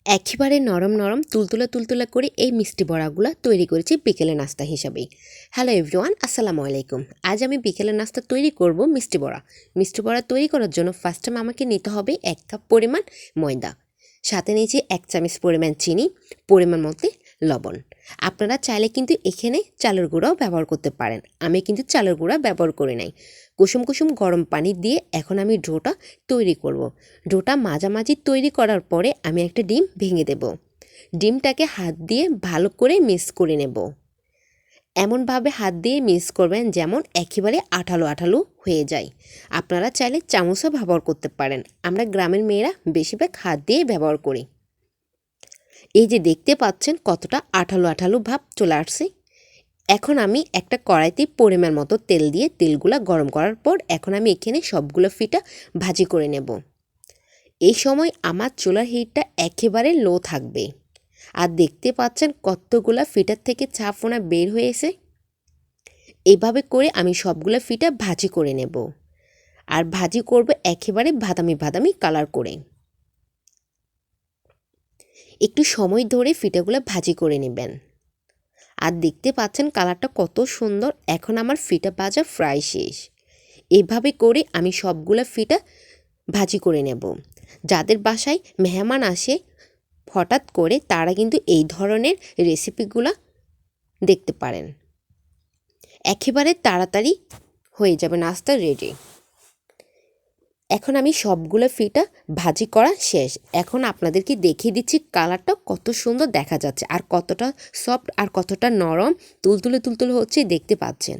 একেবারে নরম নরম তুলতুলা তুলতুলা করে এই মিষ্টি বড়াগুলো তৈরি করেছি বিকেলের নাস্তা হিসাবেই। হ্যালো এভরিওয়ান, আসসালামু আলাইকুম। আজ আমি বিকেলের নাস্তা তৈরি করব মিষ্টি বড়া। মিষ্টি বড়া তৈরি করার জন্য ফার্স্ট টাইম আমাকে নিতে হবে 1 কাপ পরিমাণ ময়দা, সাথে নিয়েছি 1 চামচ পরিমাণ চিনি, পরিমাণ মতো লবণ। আপনারা চাইলে কিন্তু এখানে চালের গুঁড়াও ব্যবহার করতে পারেন, আমি কিন্তু চালের গুঁড়া ব্যবহার করি নাই। কুসুম কুসুম গরম পানি দিয়ে এখন আমি ডোটা তৈরি করব। ডোটা মাঝামাঝি তৈরি করার পরে আমি একটা ডিম ভেঙে দেব। ডিমটাকে হাত দিয়ে ভালো করে মিক্স করে নেব। এমনভাবে হাত দিয়ে মিক্স করবেন যেমন একেবারে আঠালো আঠালো হয়ে যায়। আপনারা চাইলে চামচও ব্যবহার করতে পারেন, আমরা গ্রামের মেয়েরা বেশিরভাগ হাত দিয়ে ব্যবহার করি। এই যে দেখতে পাচ্ছেন কতটা আঠালো আঠালো ভাব চলে আসছে। এখন আমি একটা কড়াইতে পরিমাণ মতো তেল দিয়ে তেলগুলো গরম করার পর এখন আমি এখানে সবগুলো ফিটা ভাজি করে নেব। এই সময় আমার চুলার হিটটা একেবারে লো থাকবে। আর দেখতে পাচ্ছেন কতগুলা ফিটার থেকে ছাপফোনা বের হয়েছে। এইভাবে করে আমি সবগুলো ফিটা ভাজি করে নেব। আর ভাজি করব একেবারে বাদামি বাদামি কালার করে। একটু সময় ধরে ফিটাগুলো ভাজি করে নেবেন। আর দেখতে পাচ্ছেন কালারটা কত সুন্দর। এখন আমার ফিটা ভাজা ফ্রাই শেষ। এইভাবে করে আমি সবগুলো ফিটা ভাজি করে নেব। যাদের বাসায় মেহমান আসে হঠাৎ করে তারা কিন্তু এই ধরনের রেসিপিগুলো দেখতে পারেন। একেবারে তাড়াতাড়ি হয়ে যাবে নাস্তা রেডি। এখন আমি সবগুলো ফিটা ভাজি করা শেষ। এখন আপনাদেরকে দেখিয়ে দিচ্ছি কালারটা কত সুন্দর দেখা যাচ্ছে, আর কতটা সফট আর কতটা নরম তুলতুলে তুলতুলে হচ্ছে দেখতে পাচ্ছেন।